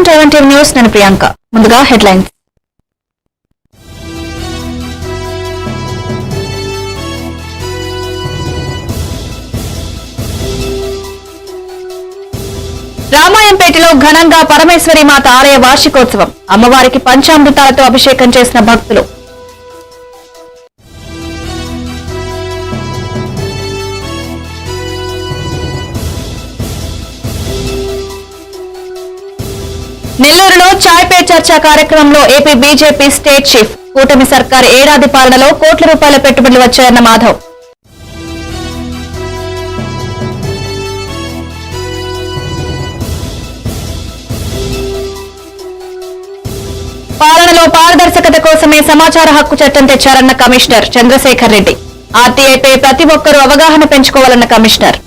Welcome to TV news. నేను ప్రియాంక. ముందుగా headlines. రామాయంపేటలో ఘనంగా పరమేశ్వరి మాత ఆలయ వార్షికోత్సవం. అమ్మవారికి పంచామృతాలతో అభిషేకం చేసిన భక్తులు. నెల్లూరులో చాయ్ పే చర్చా కార్యక్రమంలో ఏపీ బీజేపీ స్టేట్ చీఫ్ కూటమి సర్కార్ ఏడాది పాలనలో కోట్ల రూపాయల పెట్టుబడులు వచ్చాయన్న మాధవ్. పాలనలో పారదర్శకత కోసమే సమాచార హక్కు చట్టం తెచ్చారన్న కమిషనర్ చంద్రశేఖర్ రెడ్డి. ఆర్టీఐపై ప్రతి ఒక్కరూ అవగాహన పెంచుకోవాలన్న కమిషనర్.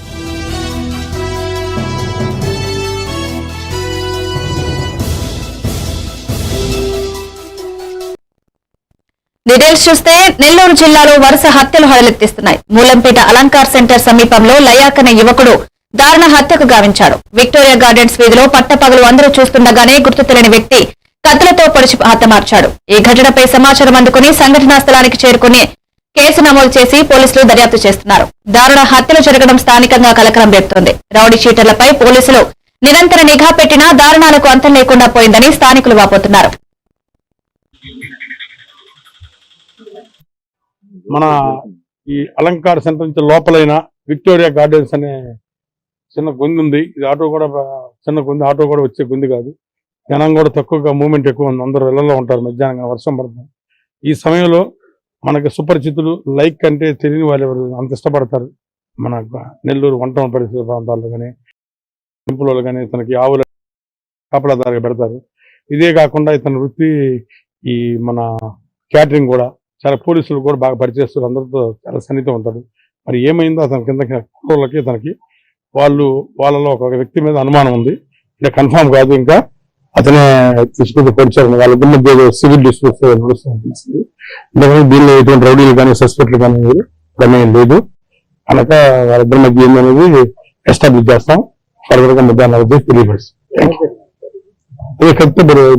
డీటెయిల్స్ చూస్తే నెల్లూరు జిల్లాలో వరుస హత్యలు హడలెత్తిస్తున్నాయి. మూలంపేట అలంకార్ సెంటర్ సమీపంలో లయాక్ అనే యువకుడు దారుణ హత్యకు గావించాడు. విక్టోరియా గార్డెన్స్ వీధిలో పట్టపగలు అందరూ చూస్తుండగానే గుర్తు తెలియని వ్యక్తి కత్తులతో పొడిచి హతమార్చాడు. ఈ ఘటనపై సమాచారం అందుకుని సంఘటనా స్థలానికి చేరుకుని కేసు నమోదు చేసి పోలీసులు దర్యాప్తు చేస్తున్నారు. దారుణ హత్యలు జరగడం స్థానికంగా కలకలం రేపుతోంది. రౌడీ షీటర్లపై పోలీసులు నిరంతర నిఘా పెట్టినా దారుణాలకు అంతం లేకుండా పోయిందని స్థానికులు వాపోతున్నారు. మన ఈ అలంకార్ సెంటర్ నుంచి లోపలైన విక్టోరియా గార్డెన్స్ అనే చిన్న గుంది ఉంది. ఇది ఆటో కూడా చిన్న గుంది, ఆటో కూడా వచ్చే గుంది కాదు. జనం కూడా తక్కువగా మూవ్మెంట్ ఎక్కువ ఉంది. అందరూ ఇళ్లలో ఉంటారు. మధ్యాహ్నం వర్షం పడుతుంది. ఈ సమయంలో మనకి సుపరిచితులు లైక్ అంటే తెలియని వాళ్ళు ఎవరు అంత ఇష్టపడతారు. మన నెల్లూరు వంట పరిసర ప్రాంతాల్లో కానీ టెంపుల్లో కానీ ఇతనికి ఆవుల కాపలాదారుగా పెడతారు. ఇదే కాకుండా ఇతని వృత్తి ఈ మన క్యాటరింగ్ కూడా చాలా పోలీసులు కూడా బాగా పరిచయిస్తారు. అందరితో చాలా సన్నిహితం ఉంటాడు. మరి ఏమైందో అతని కింద కుర్రోళ్ళకి తనకి వాళ్ళలో ఒక వ్యక్తి మీద అనుమానం ఉంది. ఇంకా కన్ఫామ్ కాదు. ఇంకా అతనే తీసుకుంటూ పొడిచారు. వాళ్ళిద్దరి మధ్య సివిల్ డిస్ప్యూట్ నడుస్తుంది. ఎందుకంటే దీనిలో ఎటువంటి రౌడీలు కానీ సస్పెక్ట్లు కానీ ప్రమేయం లేదు. కనుక వాళ్ళిద్దరి మధ్య ఏందనేది ఎస్టాబ్లిష్ చేస్తాం. ఫర్దర్ గా మధ్యాహ్నం తెలియపరుస్తాం.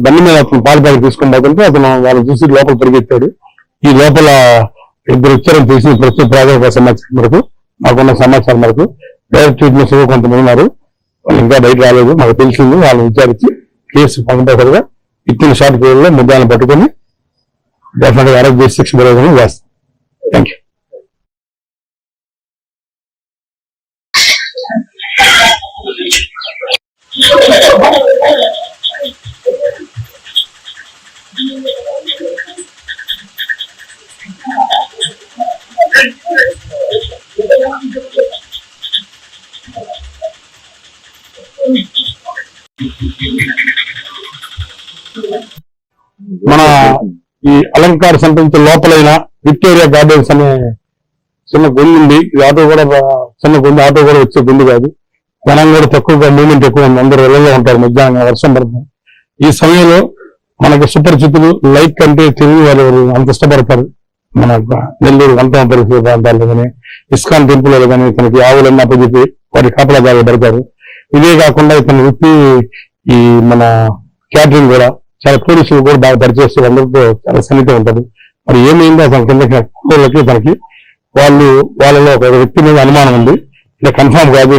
బండి మీద అతను పాల ప్యాకెట్ తీసుకుని పోతుంటే అతను వాళ్ళు చూసి లోపల పరిగెత్తాడు. ఈ లోపల ఇద్దరు వచ్చారని తెలిసి ప్రస్తుత ప్రాథమిక సమాచారం మేరకు మాకున్న సమాచారం మేరకు డైరెక్ట్ ట్రీట్మెంట్స్ కొంతమంది ఉన్నారు. వాళ్ళు ఇంకా బయట రాలేదు. మాకు తెలిసింది. వాళ్ళని విచారించి కేసు పంపగా ఇచ్చిన షార్ట్ పీరియడ్ లో మధ్యాహ్నం పట్టుకుని డెఫినెట్ గా అరెస్ట్ చేసి 6 రోజులు చేస్తాం. Thank you. మన ఈ అలంకార్ సెంటర్ నుంచి లోపలైన విక్టోరియా గార్డెన్స్ అనే చిన్న గుంది ఉంది. ఇది ఆటో కూడా చిన్న గుంది, ఆటో కూడా వచ్చే గుంది కాదు. జనం కూడా తక్కువగా మూవ్మెంట్ ఎక్కువ ఉంది. అందరూ ఇళ్లలో ఉంటారు. మధ్యాహ్నం వర్షం పడుతుంది. ఈ సమయంలో మనకి సుపరిచితులు లైక్ అంటే తెలియని వాళ్ళు ఎవరు అంత ఇష్టపడతారు. మన నెల్లూరు వంట పరిసర ప్రాంతాల్లో కానీ ఇస్కాన్ టెంపుల్లో కానీ ఇతనికి ఆవులన్నీ అప్పచెప్పి వాటి కాపలాదారుగా పెడతారు. ఇదే కాకుండా ఇతని వృత్తి ఈ మన క్యాటరింగ్ కూడా చాలా పోలీసులు కూడా బాగా పరిచయిస్తారు. అందరితో చాలా సన్నిహితం ఉంటారు. మరి ఏమైందో అతని కింద కుర్రోళ్ళకి తనకి వాళ్ళలో ఒక వ్యక్తి మీద అనుమానం ఉంది. ఇలా కన్ఫామ్ కాదు.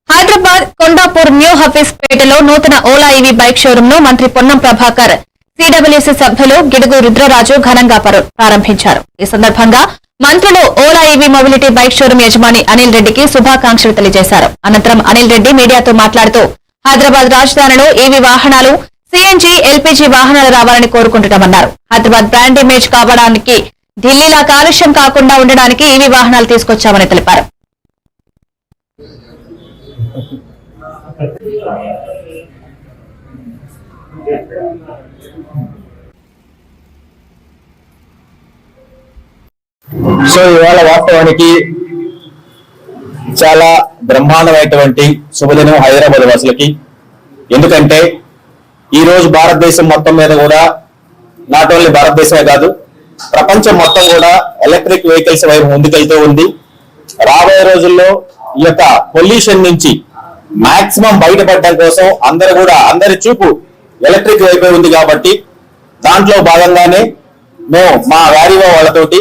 హైదరాబాద్ కొండాపూర్ న్యూ హఫీజ్ పేటలో నూతన ఓలా ఈవీ బైక్ షోరూమ్ ను మంత్రి పొన్నం ప్రభాకర్, సిడబ్ల్యూసీ సభ్యులు గిడుగు రుద్రరాజు ఘనంగా ప్రారంభించారు. ఈ సందర్భంగా మంత్రులు Ola EV mobility bike showroom యజమాని అనిల్ రెడ్డికి శుభాకాంక్షలు తెలియజేశారు. అనంతరం అనిల్ రెడ్డి మీడియాతో మాట్లాడుతూ హైదరాబాద్ రాజధానిలో ఈవీ వాహనాలు, సీఎన్జీ, ఎల్పీజీ వాహనాలు రావాలని కోరుకుంటున్నామన్నారు. హైదరాబాద్ బ్రాండ్ ఇమేజ్ కావడానికి, ఢిల్లీలా కాలుష్యం కాకుండా ఉండడానికి ఈవీ వాహనాలు తీసుకొచ్చామని తెలిపారు. సో ఇవాళ వాస్తవానికి చాలా బ్రహ్మాండమైనటువంటి శుభదినం హైదరాబాద్ వాసులకి. ఎందుకంటే ఈ రోజు భారతదేశం మొత్తం మీద కూడా, నాట్ ఓన్లీ భారతదేశమే కాదు ప్రపంచం మొత్తం కూడా ఎలక్ట్రిక్ వెహికల్స్ వైపు ముందుకెళ్తూ ఉంది. రాబోయే రోజుల్లో ఈ యొక్క పొల్యూషన్ నుంచి మాక్సిమం బయటపడడం కోసం అందరి చూపు ఎలక్ట్రిక్ వైపే ఉంది కాబట్టి దాంట్లో భాగంగానే మేము మా వారివో వాళ్ళతోటి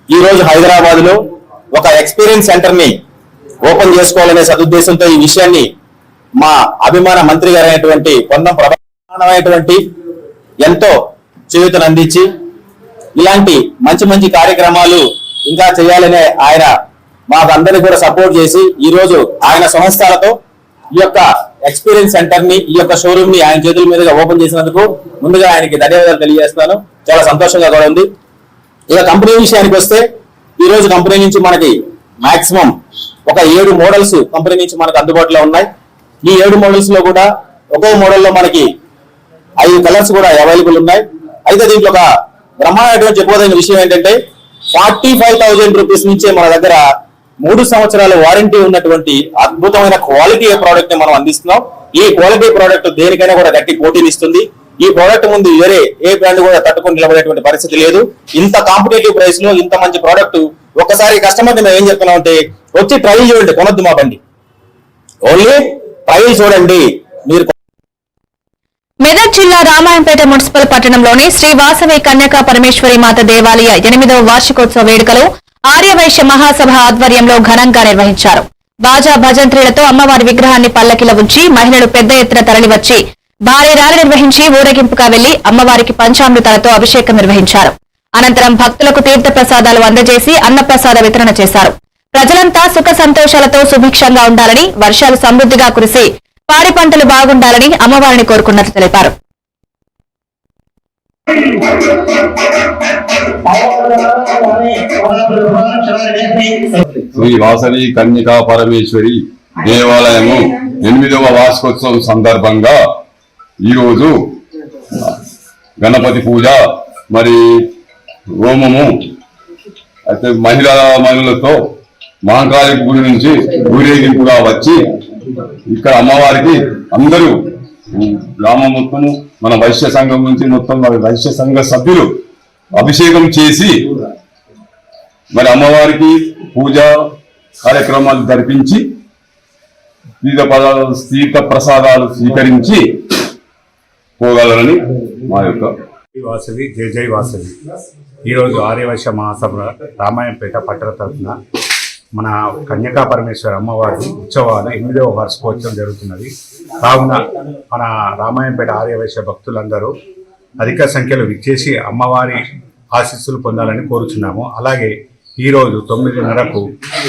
ఈ రోజు హైదరాబాద్ లో ఒక ఎక్స్పీరియన్స్ సెంటర్ ని ఓపెన్ చేసుకోవాలనే సదుద్దేశంతో ఈ విషయాన్ని మా అభిమాన మంత్రి గారైనటువంటి పొన్నం ప్రభాకర్ ఎంతో చేయూతనందించి ఇలాంటి మంచి కార్యక్రమాలు ఇంకా చేయాలనే ఆయన మాకు అందరినీ కూడా సపోర్ట్ చేసి ఈ రోజు ఆయన సంస్థలతో ఈ యొక్క ఎక్స్పీరియన్స్ సెంటర్ ని ఈ యొక్క షోరూమ్ ని ఆయన చేతుల మీదుగా ఓపెన్ చేసినందుకు ముందుగా ఆయనకి ధన్యవాదాలు తెలియజేస్తాను. చాలా సంతోషంగా కూడా ఉంది. ఇక కంపెనీ విషయానికి వస్తే ఈ రోజు కంపెనీ నుంచి మనకి మాక్సిమం ఒక 7 మోడల్స్ కంపెనీ నుంచి మనకు అందుబాటులో ఉన్నాయి. ఈ 7 మోడల్స్ లో కూడా ఒక్కో మోడల్లో మనకి 5 కలర్స్ కూడా అవైలబుల్ ఉన్నాయి. అయితే దీంట్లో ఒక బ్రహ్మాండమైన చెప్పదగిన విషయం ఏంటంటే 45,000 రూపీస్ నుంచే మన దగ్గర 3 సంవత్సరాల వారంటీ ఉన్నటువంటి అద్భుతమైన క్వాలిటీ ప్రోడక్ట్ ని మనం అందిస్తున్నాం. ఈ క్వాలిటీ ప్రోడక్ట్ దేనికైనా కూడా గట్టి పోటీనిస్తుంది. ఈ ప్రోడక్ట్ ముందు వేరే ఏ బ్రాండ్ కూడా తట్టుకొని నిలబడేటువంటి పరిస్థితి లేదు. ఇంత కాంపిటేటివ్ ప్రైస్ లో ఇంత మంచి ప్రోడక్ట్ ఒక్కసారి కస్టమర్ ని మేము ఏం చెప్తున్నాం అంటే వచ్చి ట్రయల్ చూడండి, కొనొద్దు మా బండి, ఓన్లీ ట్రయల్ చూడండి మీరు. మెదక్ జిల్లా రామాయంపేట మున్సిపల్ పట్టణంలోని శ్రీ వాసవి కన్యకా పరమేశ్వరి మాత దేవాలయ 8వ వార్షికోత్సవ వేడుకలు ఆర్యవైశ్య మహాసభ ఆధ్వర్యంలో ఘనంగా నిర్వహించారు. బాజా భజంత్రీలతో అమ్మవారి విగ్రహాన్ని పల్లకిలో ఉంచి మహిళలు పెద్ద ఎత్తున తరలివచ్చి భారీ ర్యాలీ నిర్వహించి ఊరేగింపుగా వెళ్లి అమ్మవారికి పంచామృతాలతో అభిషేకం నిర్వహించారు. అనంతరం భక్తులకు తీర్థ ప్రసాదాలు అందజేసి అన్నప్రసాద వితరణ చేశారు. ప్రజలంతా సుఖ సంతోషాలతో సుభిక్షంగా ఉండాలని, వర్షాలు సమృద్ధిగా కురిసి పాడి పంటలు బాగుండాలని అమ్మవారిని కోరుకున్నట్లు తెలిపారు. శ్రీ వాసవి కన్యకా పరమేశ్వరి దేవాలయము 8వ వార్షికోత్సవం సందర్భంగా ఈరోజు గణపతి పూజ మరి హోమము అయితే మహిళలతో మహంకాళి గుడి నుంచి ఊరేగింపుగా వచ్చి ఇక్కడ అమ్మవారికి అందరూ గ్రామం మొత్తము మన వైశ్య సంఘం నుంచి మొత్తం వైశ్య సంఘ సభ్యులు అభిషేకం చేసి మరి అమ్మవారికి పూజ కార్యక్రమాలు జరిపించి తీర్థ ప్రసాదాలు స్వీకరించి పోగలరని మా యొక్క వాసవి జై వాసవి. ఈరోజు ఆర్యవైశ్య మహాసభ రామాయంపేట పట్టణ తరఫున మన కన్యకా పరమేశ్వర అమ్మవారి ఉత్సవాలు 8వ వార్షికోత్సవం జరుగుతున్నది. కావున మన రామాయంపేట ఆర్యవైశ్య భక్తులందరూ అధిక సంఖ్యలో విచ్చేసి అమ్మవారి ఆశీస్సులు పొందాలని కోరుచున్నాము. అలాగే ఈరోజు 9:30కు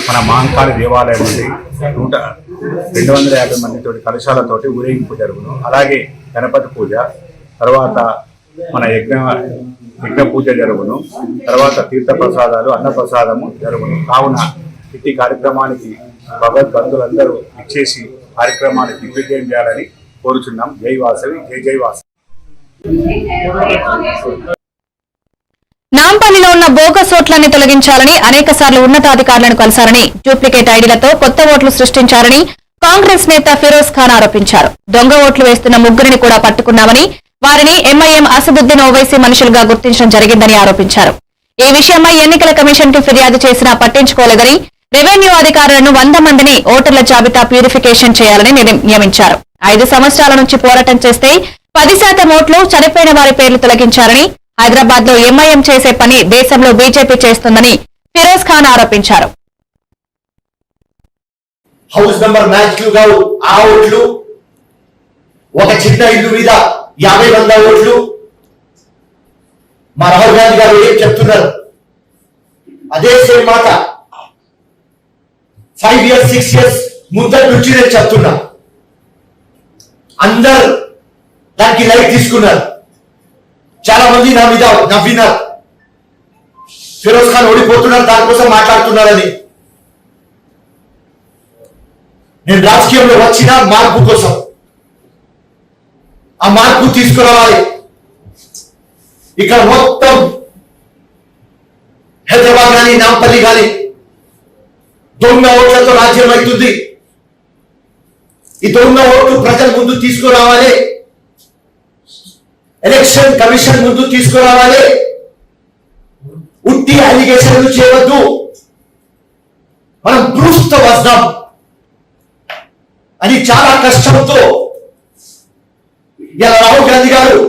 మన మహంకాళి దేవాలయం నుండి 250 మందితోటి కలశాలతోటి ఊరేగింపు జరుగును. అలాగే గణపతి పూజ తర్వాత మన యజ్ఞ పూజ జరుగును. తర్వాత తీర్థ ప్రసాదాలు అన్నప్రసాదము జరుగును. కావున ఇట్టి కార్యక్రమానికి భగవద్బంధులందరూ ఇచ్చేసి కార్యక్రమాన్ని దిగ్విజయం చేయాలని కోరుచున్నాం. జై వాసవి జై వాసవి. నాంపల్లిలో ఉన్న బోగస్ ఓట్లని తొలగించాలని అనేకసార్లు ఉన్నతాధికారులను కలిశారని, డూప్లికేట్ ఐడీలతో కొత్త ఓట్లు సృష్టించారని కాంగ్రెస్ నేత ఫిరోజ్ ఖాన్ ఆరోపించారు. దొంగ ఓట్లు వేస్తున్న 3 కూడా పట్టుకున్నామని, వారిని ఎంఐఎం అసదుద్దీన్ ఓవైసీ మనుషులుగా గుర్తించడం జరిగిందని ఆరోపించారు. ఈ విషయమై ఎన్నికల కమిషన్ కి ఫిర్యాదు చేసినా పట్టించుకోలేదని, రెవెన్యూ అధికారులను 100 మందిని ఓటర్ల జాబితా ప్యూరిఫికేషన్ చేయాలని నియమించారు. 5 సంవత్సరాల నుంచి పోరాటం చేస్తే 10% ఓట్లు చనిపోయిన వారి పేర్లు తొలగించారని, హైదరాబాద్ లో ఎంఐఎం చేసే పని దేశంలో బీజేపీ చేస్తుందని ఫిరోజ్ ఖాన్ ఆరోపించారు. హౌస్ నెంబర్ మ్యాచ్లు కావు ఆ ఓట్లు, ఒక చిన్న ఇల్లు మీద 50 ఓట్లు. మా రాహుల్ గాంధీ గారు ఏం చెప్తున్నారు? అదే సేమ్ మాట 5 years 6 years ముందర నుంచి నేను చెప్తున్నా. అందరు దానికి లైక్ తీసుకున్నారు. చాలా మంది నా మీద నవ్వినారు. ఫిరోజ్ ఖాన్ ఓడిపోతున్నారు, దానికోసం మాట్లాడుతున్నారని. నేను రాజకీయంలో వచ్చిన మార్పు కోసం, ఆ మార్పు తీసుకురావాలి. ఇక్కడ మొత్తం హైదరాబాద్ కానీ నాంపల్లి కానీ దొంగ ఓట్లతో రాజ్యం అవుతుంది. ఈ దొంగ ఓట్లు ప్రజల ముందు తీసుకురావాలి, ఎలక్షన్ కమిషన్ ముందు తీసుకురావాలి. ఉట్టి అలిగేషన్లు చేయవద్దు. మనం ప్రూఫ్తో వస్తాం. అని చాలా కష్టంతో ఇలా రాహుల్ గాంధీ గారు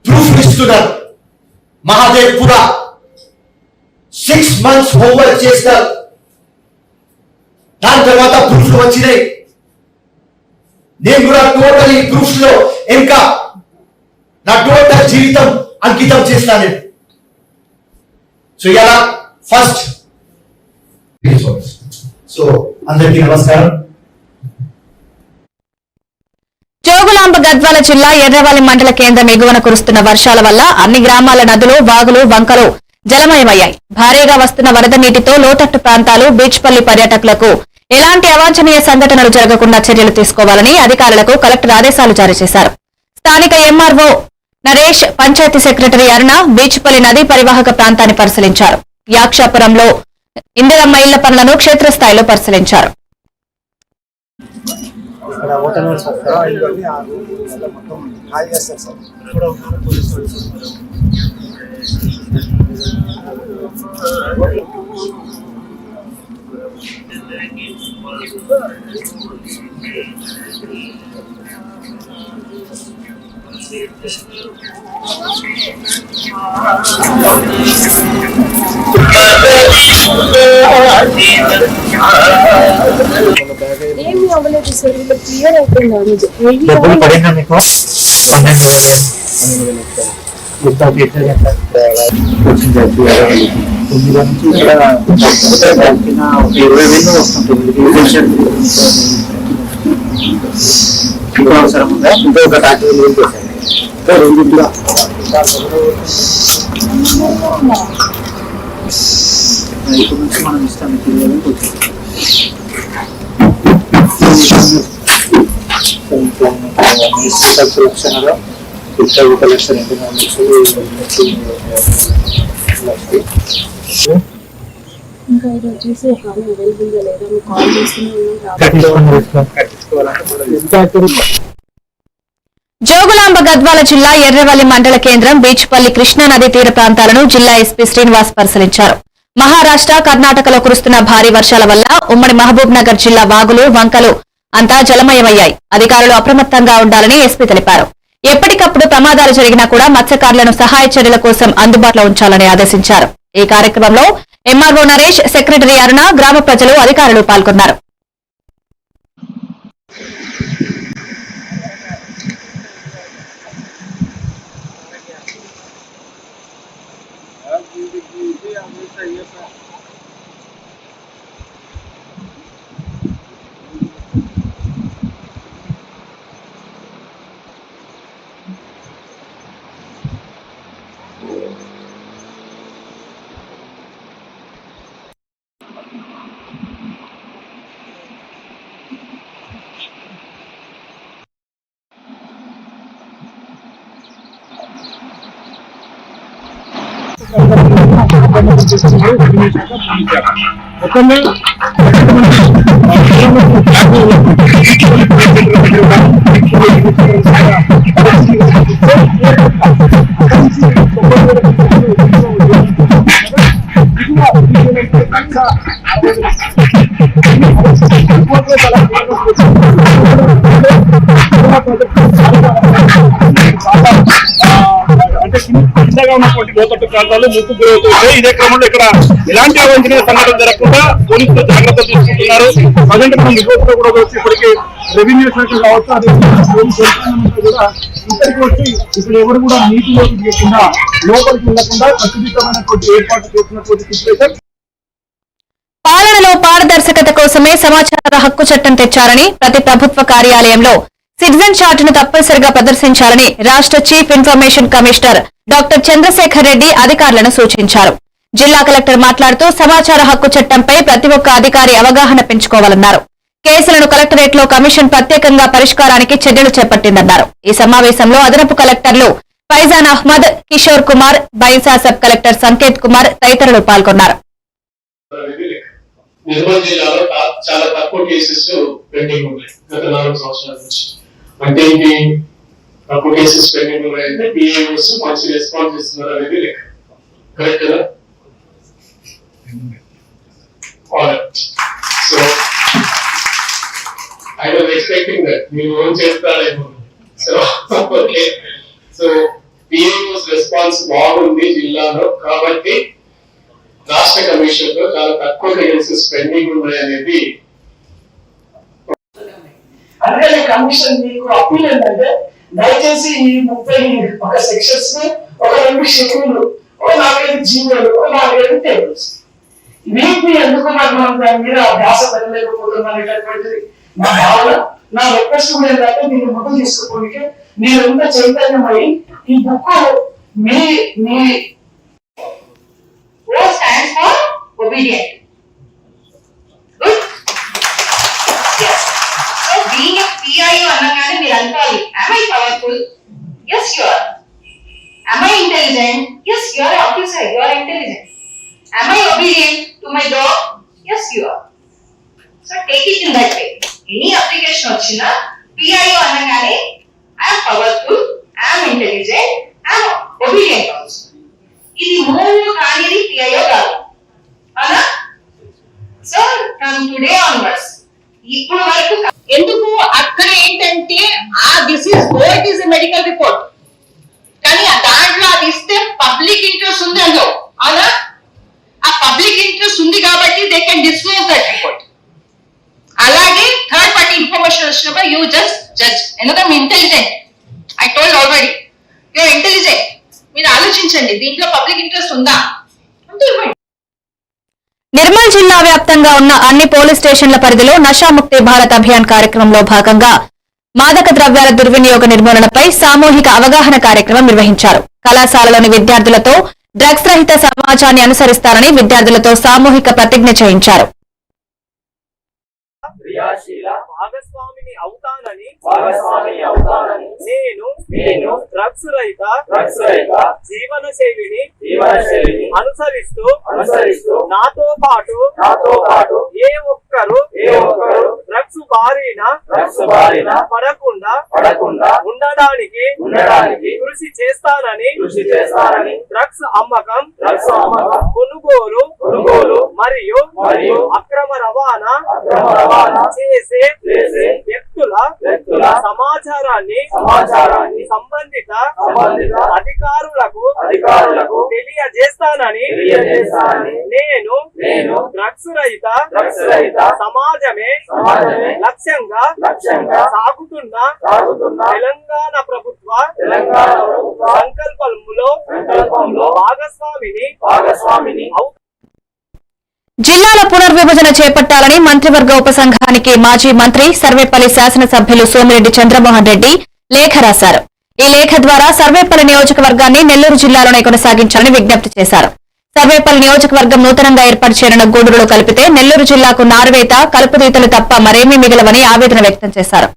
ప్రూఫ్ ఇస్తున్నారు. మహాదేవ్ పురా 6 months హోంవర్క్ చేస్తారు. దాని తర్వాత ప్రూఫ్లు వచ్చినాయి. నేను కూడా టోటల్ ఈ ప్రూఫ్ లో ఇంకా నా టోటల్ జీవితం అంకితం చేస్తాను. సో ఇలా ఫస్ట్ సో అందరికీ నమస్కారం. జోగులాంబ గద్వాల జిల్లా ఎర్రవల్లి మండల కేంద్రం ఎగువన కురుస్తున్న వర్షాల వల్ల అన్ని గ్రామాల నదులు, వాగులు, వంకలు జలమయమయ్యాయి. భారీగా వస్తున్న వరద నీటితో లోతట్టు ప్రాంతాలు, బీచ్పల్లి పర్యాటకులకు ఎలాంటి అవాంఛనీయ సంఘటనలు జరగకుండా చర్యలు తీసుకోవాలని అధికారులకు కలెక్టర్ ఆదేశాలు జారీ చేశారు. స్థానిక ఎంఆర్ఓ నరేష్, పంచాయతీ సెక్రటరీ అరుణ బీచ్పల్లి నదీ పరివాహక ప్రాంతాన్ని పరిశీలించారు. యాక్షాపురంలో ఇందిరమ్మ ఇళ్ల పనులను క్షేత్రస్థాయిలో పరిశీలించారు. ఏమి అవ్వలేదు సార్, వీళ్ళు క్లియర్ అయిపోయింది. డబ్బులు పడిందా మీకు? 12,000 ఇంకా అవసరం ఉందా? ఇంకొక 40,000 ఇప్పుడు నుంచి మనం ఇస్తాం. లక్షణలో కలెక్షన్ 2 ఇంకా ఇది వచ్చేసి హామీ అవైలబుల్ గా లేదా మీకు కాల్ చేస్తున్నాం. జోగులాంబ గద్వాల జిల్లా ఎర్రవల్లి మండల కేంద్రం బీచ్పల్లి కృష్ణా నదీ తీర ప్రాంతాలను జిల్లా ఎస్పీ శ్రీనివాస్ పరిశీలించారు. మహారాష్ట్ర, కర్ణాటకలో కురుస్తున్న భారీ వర్షాల వల్ల ఉమ్మడి మహబూబ్ నగర్ జిల్లా వాగులు, వంకలు అంతా జలమయమయ్యాయి. అధికారులు అప్రమత్తంగా ఉండాలని ఎస్పీ తెలిపారు. ఎప్పటికప్పుడు ప్రమాదాలు జరిగినా కూడా మత్స్యకారులను సహాయ చర్యల కోసం అందుబాటులో ఉంచాలని ఆదేశించారు. ఈ కార్యక్రమంలో ఎంఆర్ఓ నరేష్, సెక్రటరీ అరుణ, గ్రామ ప్రజలు, అధికారులు పాల్గొన్నారు. కిందగా ఉన్నటువంటి లోతట్టు ప్రాంతాలు ముప్పు గురవుతున్నాయి. ఇదే క్రమంలో ఇక్కడ ఎలాంటి అవాంఛనీయ సంఘటన జరగకుండా పోలీసులు జాగ్రత్తలు తీసుకుంటున్నారు. ప్రజెంట్ మనం రిపోర్ట్లో కూడా వచ్చి ఇప్పటికీ రెవెన్యూ శాఖ కావచ్చు, అదే కూడా ఇక్కడికి వచ్చి ఇప్పుడు ఎవరు కూడా నీటిలోకి దిగకుండా లోపలికి వెళ్లకుండా ఖచ్చితమైనటువంటి ఏర్పాటు చేసినటువంటి సిచ్యువేషన్. పాలనలో పారదర్శకత కోసమే సమాచార హక్కు చట్టం తెచ్చారని, ప్రతి ప్రభుత్వ కార్యాలయంలో సిటిజన్ చార్టును తప్పనిసరిగా ప్రదర్శించాలని రాష్ట్ర chief information commissioner doctor Chandrasekhar Reddy అధికారులను సూచించారు. జిల్లా కలెక్టర్ మాట్లాడుతూ సమాచార హక్కు చట్టంపై ప్రతి ఒక్క అధికారి అవగాహన పెంచుకోవాలన్నారు. కేసులను కలెక్టరేట్లో కమిషన్ ప్రత్యేకంగా పరిష్కారానికి చర్యలు చేపట్టిందన్నారు. ఈ సమావేశంలో అదనపు కలెక్టర్లు ఫైజాన్ అహ్మద్, కిషోర్ కుమార్, బైసా సబ్ కలెక్టర్ సంకేత్ కుమార్ తదితరులు పాల్గొన్నారు. నిర్మల్ జిల్లాలో చాలా తక్కువ కేసెస్ పెండింగ్ ఉన్నాయి గత 4 సంవత్సరాల నుంచి. అంటే ఇది తక్కువ కేసెస్ పెండింగ్ ఉన్నాయంటే పిఏఓస్ మంచి రెస్పాన్స్ ఇస్తున్నారు అనేది లెక్క. కరెక్ట్ కదా? సో ఎక్స్పెక్టింగ్ దట్ మీరు ఓన్ చేస్తారేమో. సో ఓకే, సో పిఏఓస్ రెస్పాన్స్ బాగుంది జిల్లాలో, కాబట్టి రాష్ట్ర కమిషన్ లో చాలా తక్కువ కేసెస్ పెండింగ్ ఉన్నాయి అనేది. అందుకని కమిషన్ మీకు అప్పీల్ ఏంటంటే దయచేసి ఈ 31 సెక్షన్స్ ని ఒక 2 షెడ్యూల్, ఒక 4-5 జీవోలు, ఒక 4-5 టేబుల్స్, వీటిని ఎందుకు మనం దాని మీద అభ్యాస పెట్టలేకపోతున్నాం అనేటటువంటిది నా భావన. నా రిక్వెస్ట్ కూడా ఏంటంటే మీరు ముందు తీసుకోవడానికి మీరంతా చైతన్యమై ఈ book me O stands for obedient. Good? Yes. So being a PIO అనగానే మీరు అనుకోవాలి, am I powerful? Yes, you are. Am I intelligent? Yes, you are an officer, you are intelligent. Am I obedient to my job? Yes, you are. So take it in that way. Any application వచ్చినా PIO అనగానే I am powerful, I am intelligent, I am obedient also. ఇది మూడు కానిది PIO కాదు అవునా? So from today onwards ఇప్పుడు వరకు ఎందుకు అక్కడ ఏంటంటే దిస్ ఇస్ మెడికల్ రిపోర్ట్, కానీ దాంట్లో అది ఇస్తే పబ్లిక్ ఇంట్రెస్ట్ ఉంది అందులో అవునా? ఆ పబ్లిక్ ఇంట్రెస్ట్ ఉంది కాబట్టి they can disclose that report. అలాగే థర్డ్ పార్టీ ఇన్ఫర్మేషన్ వచ్చినప్పుడు యూ జస్ట్ జడ్జ్, ఎందుకంటే మీ intelligent. I told already you are intelligent. మీరు ఆలోచించండి, దీంట్లో పబ్లిక్ ఇంట్రెస్ట్ ఉందా అంటే ఇవ్వండి. నిర్మల్ జిల్లా వ్యాప్తంగా ఉన్న అన్ని పోలీస్ స్టేషన్ల పరిధిలో నషాముక్తి భారత్ అభియాన్ కార్యక్రమంలో భాగంగా మాదక ద్రవ్యాల దుర్వినియోగ నిర్మూలనపై సామూహిక అవగాహన కార్యక్రమం నిర్వహించారు. కళాశాలలోని విద్యార్థులతో డ్రగ్స్ రహిత సమాజాన్ని అనుసరిస్తారని విద్యార్థులతో సామూహిక ప్రతిజ్ఞ చేయించారు. భాగస్వామిని అవుతానని నేను డ్రగ్స్ రహిత జీవన శైలిని అనుసరిస్తూ నాతో పాటు ఏ ఒక్కరు డ్రగ్స్ బారిన పడకుండా ఉండడానికి కృషి చేస్తానని డ్రగ్స్ అమ్మకం, కొనుగోలు మరియు అక్రమ రవాణా చేసే వ్యక్తుల సమాచారాన్ని సంబంధిత అధికారులకు తెలియజేస్తానని నేను డ్రగ్స్ రహిత సమాజమే లక్ష్యంగా సాగుతున్న తెలంగాణ ప్రభుత్వ సంకల్పంలో భాగస్వామిని జిల్లాల పునర్విభజన చేపట్టాలని మంత్రివర్గ ఉపసంఘానికి మాజీ మంత్రి సర్వేపల్లి శాసనసభ్యులు సోమిరెడ్డి చంద్రమోహన్ రెడ్డి లేఖ రాశారు. ఈ లేఖ ద్వారా సర్వేపల్లి నియోజకవర్గాన్ని నెల్లూరు జిల్లాలోనే కొనసాగించాలని విజ్ఞప్తి చేశారు. సర్వేపల్లి నియోజకవర్గం నూతనంగా ఏర్పాటు చేయనున్న గూడూరులో కలిపితే నెల్లూరు జిల్లాకు నారువేత, కలుపుదీతలు తప్ప మరేమీ మిగలవని ఆవేదన వ్యక్తం చేశారు.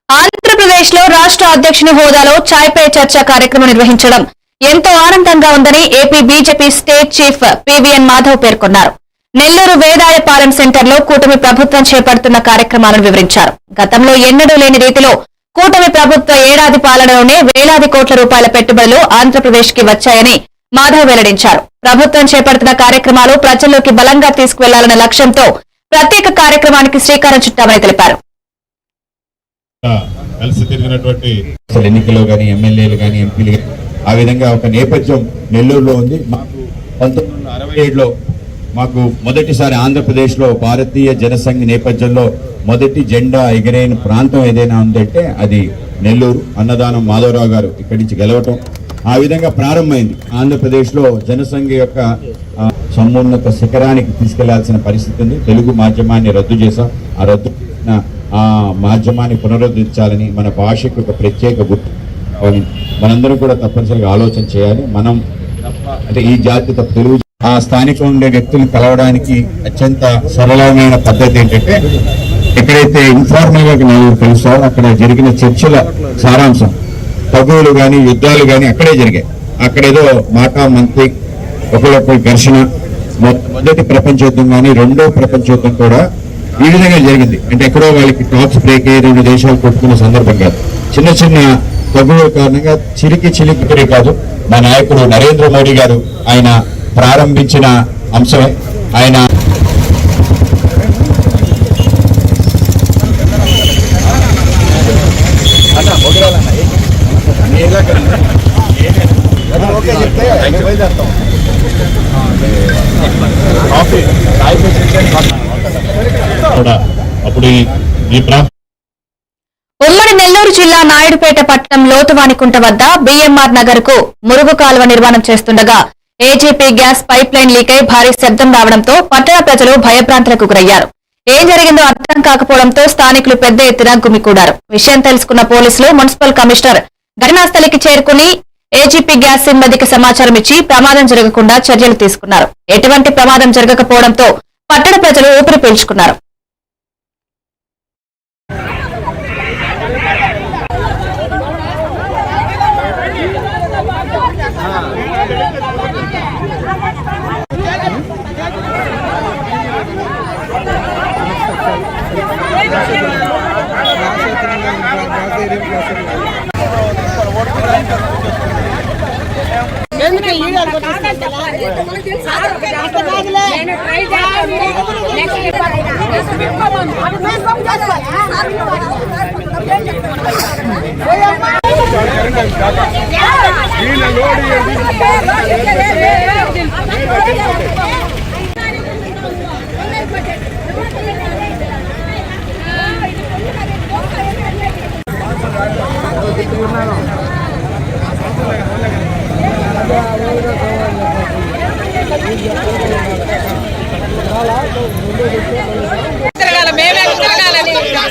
ఆంధ్రప్రదేశ్లో రాష్ట్ర అధ్యక్షుని హోదాలో చాయ్ పే చర్చ కార్యక్రమం నిర్వహించడం ఎంతో ఆనందంగా ఉందని AP BJP state chief PVN Madhav పేర్కొన్నారు. నెల్లూరు వేదాయపాలెం సెంటర్లో కూటమి ప్రభుత్వం చేపడుతున్న కార్యక్రమాలను వివరించారు. గతంలో ఎన్నడూ లేని రీతిలో కూటమి ప్రభుత్వ ఏడాది పాలనలోనే వేలాది కోట్ల రూపాయల పెట్టుబడులు ఆంధ్రప్రదేశ్ కి వచ్చాయని మాధవ్ వెల్లడించారు. ప్రభుత్వం చేపడుతున్న కార్యక్రమాలు ప్రజల్లోకి బలంగా తీసుకువెళ్లాలన్న లక్ష్యంతో ప్రత్యేక కార్యక్రమానికి శ్రీకారం చుట్టామని తెలిపారు. కలిసి తిరిగినటువంటి ఎన్నికల్లో కానీ ఎమ్మెల్యేలు కానీ ఎంపీలు కానీ ఆ విధంగా ఒక నేపథ్యం నెల్లూరులో ఉంది. మాకు 1967లో మాకు మొదటిసారి ఆంధ్రప్రదేశ్లో భారతీయ జనసంఘ్ నేపథ్యంలో మొదటి జెండా ఎగిరైన ప్రాంతం ఏదైనా ఉందంటే అది నెల్లూరు. అన్నదానం మాధవరావు గారు ఇక్కడి నుంచి గెలవటం ఆ విధంగా ప్రారంభమైంది. ఆంధ్రప్రదేశ్లో జనసంఘ యొక్క సమున్నత శిఖరానికి తీసుకెళ్లాల్సిన పరిస్థితి ఉంది. తెలుగు మాధ్యమాన్ని రద్దు చేశాం. ఆ రద్దు ఆ మాధ్యమాన్ని పునరుద్ధరించాలని, మన భాషకు ఒక ప్రత్యేక గుర్తు మనందరం కూడా తప్పనిసరిగా ఆలోచన చేయాలి. మనం అంటే ఈ జాతి తెలుగు ఆ స్థానికంగా ఉండే వ్యక్తులను కలవడానికి అత్యంత సరళమైన పద్ధతి ఏంటంటే, ఎక్కడైతే ఇన్ఫార్మల్ గా నాకు తెలుసో అక్కడ జరిగిన చర్చల సారాంశం, తగువులు కానీ యుద్ధాలు కానీ అక్కడే జరిగాయి. అక్కడేదో మాటా మంత్రి ఒకళ్ళొకరి ఘర్షణ, మొదటి ప్రపంచ యుద్ధం కానీ రెండో ప్రపంచ యుద్ధం కూడా ఈ విధంగా జరిగింది. అంటే ఎక్కడో వాళ్ళకి టాప్స్ బ్రేక్ అయ్యి 2 దేశాలు కొట్టుకున్న సందర్భం కాదు. చిన్న చిన్న తగువుల కారణంగా చిలికి కాదు. మా నాయకుడు నరేంద్ర మోడీ గారు ఆయన ప్రారంభించిన అంశమే. ఆయన ఉమ్మడి నెల్లూరు జిల్లా నాయుడుపేట పట్టణం లోతువానికుంట వద్ద బిఎంఆర్ నగర్ కు మురుగు కాలువ నిర్మాణం చేస్తుండగా ఏజీపీ గ్యాస్ పైప్ లైన్ లీకై భారీ శబ్దం రావడంతో పట్టణ ప్రజలు భయభ్రాంతులకు గురయ్యారు. ఏం జరిగిందో అర్థం కాకపోవడంతో స్థానికులు పెద్ద ఎత్తున గుమికూడారు. విషయం తెలుసుకున్న పోలీసులు, మున్సిపల్ కమిషనర్ ఘటనాస్థలికి చేరుకుని ఏజీపీ గ్యాస్ సిబ్బందికి సమాచారం ఇచ్చి ప్రమాదం జరగకుండా చర్యలు తీసుకున్నారు. ఎటువంటి ప్రమాదం జరగకపోవడంతో పట్టణ ప్రజలు ఊపిరి పీల్చుకున్నారు.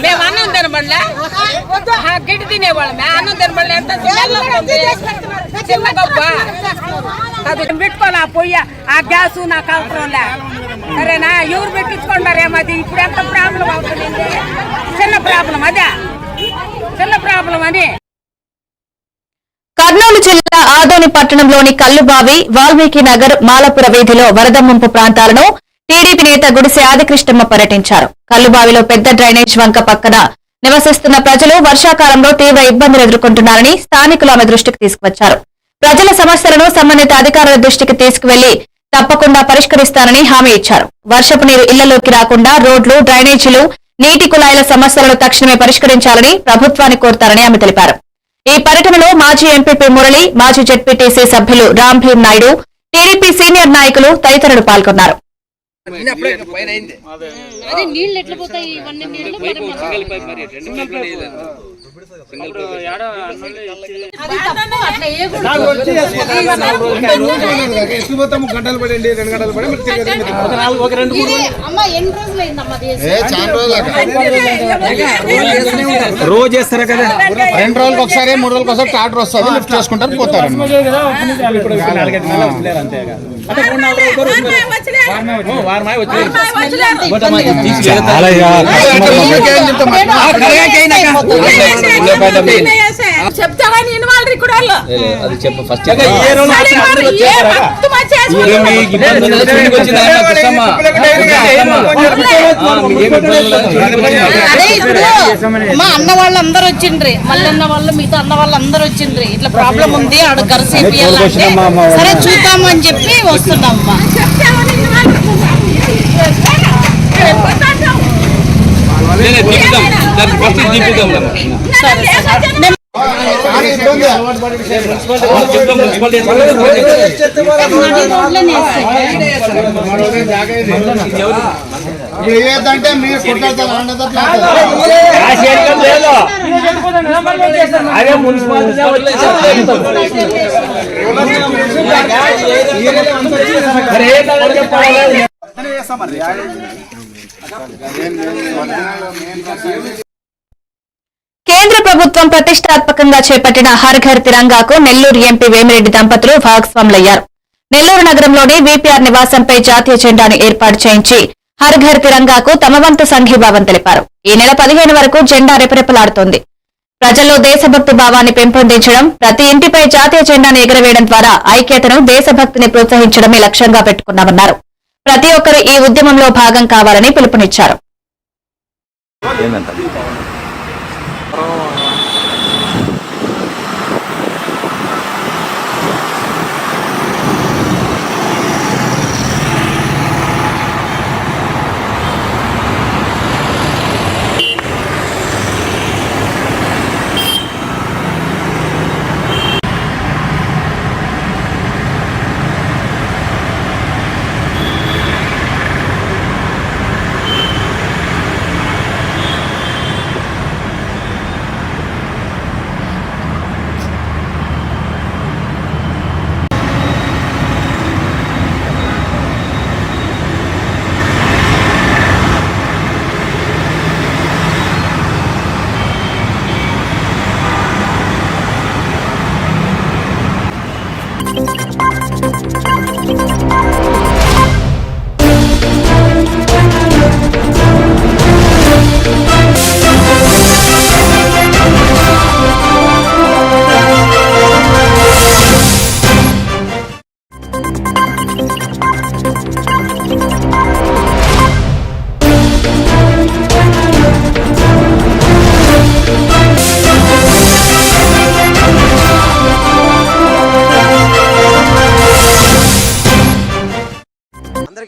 మేము అన్నం తినబడలే, గిడ్డి తినేవాళ్ళం. అన్నం తినబడలే, ఎంత చిన్న గొప్ప పెట్టుకోవాలి. ఆ పొయ్యి, ఆ గ్యాసు నాకు అవసరంలే. సరేనా, ఎవరు పెట్టించుకుంటారేమో. అది ఇప్పుడు ఎంత ప్రాబ్లం అవుతుంది. చిన్న ప్రాబ్లం, అదే చిన్న ప్రాబ్లం అని. కర్నూలు జిల్లా ఆదోని పట్టణంలోని కల్లుబావి, వాల్మీకి నగర్, మాలపుర వీధిలో వరద ముంపు ప్రాంతాలను టీడీపీ నేత గుడిసె ఆదికృష్ణమ్మ పర్యటించారు. కల్లుబావిలో పెద్ద డ్రైనేజ్ వంక పక్కన నివసిస్తున్న ప్రజలు వర్షాకాలంలో తీవ్ర ఇబ్బందులు ఎదుర్కొంటున్నారని స్థానికులు ఆమె దృష్టికి తీసుకువచ్చారు. ప్రజల సమస్యలను సంబంధిత అధికారుల దృష్టికి తీసుకువెళ్లి తప్పకుండా పరిష్కరిస్తానని హామీ ఇచ్చారు. వర్షపు నీరు ఇళ్లలోకి రాకుండా రోడ్లు, డ్రైనేజీలు, నీటి కుళాయిల సమస్యలను తక్షణమే పరిష్కరించాలని ప్రభుత్వాన్ని కోరుతారని ఆమె తెలిపారు. ఈ పర్యటనలో మాజీ ఎంపీపీ మురళి, మాజీ జెడ్పీటీసీ సభ్యులు రాంభీం నాయుడు, టీడీపీ సీనియర్ నాయకులు తదితరులు పాల్గొన్నారు. గంటలు పడండి, 2 గంటలు పడి రోజు చేస్తారా కదా. 2 రోజులకు ఒకసారి, 3 రోజులకు ఒకసారి ట్రాక్టర్ వస్తుంది, లిఫ్ట్ చేసుకుంటారు, పోతారు. చెప్తావా నేను వాళ్ళు అది చెప్పు ఫస్ట్. మా అన్న వాళ్ళు అందరు వచ్చిండ్రి, మల్లన్న వాళ్ళు, మిగతా అన్న వాళ్ళు అందరు వచ్చిండ్రి. ఇట్లా ప్రాబ్లం ఉంది, ఆడ గరిసేపియాలంటే సరే చూద్దాము అని చెప్పి వస్తున్నామ్మా. ఏదంటే మీరు కొట్టారు అదే మున్సిపాలిటీ ప్రభుత్వం ప్రతిష్టాత్మకంగా చేపట్టిన హర్ ఘర్ తిరంగాకు నెల్లూరు ఎంపీ వేమిరెడ్డి దంపతులు భాగస్వాములయ్యారు. నెల్లూరు నగరంలోని వీపీఆర్ నివాసంపై జాతీయ జెండాను ఏర్పాటు చేయించి హర్ ఘర్ తిరంగాకు తమ వంతు సంఘీభావం తెలిపారు. ఈ నెల 15 వరకు జెండా రెపరెపలాడుతోంది. ప్రజల్లో దేశభక్తి భావాన్ని పెంపొందించడం, ప్రతి ఇంటిపై జాతీయ జెండాను ఎగురవేయడం ద్వారా ఐక్యతను, దేశభక్తిని ప్రోత్సహించడమే లక్ష్యంగా పెట్టుకున్నామన్నారు. ప్రతి ఒక్కరూ ఈ ఉద్యమంలో భాగం కావాలని పిలుపునిచ్చారు.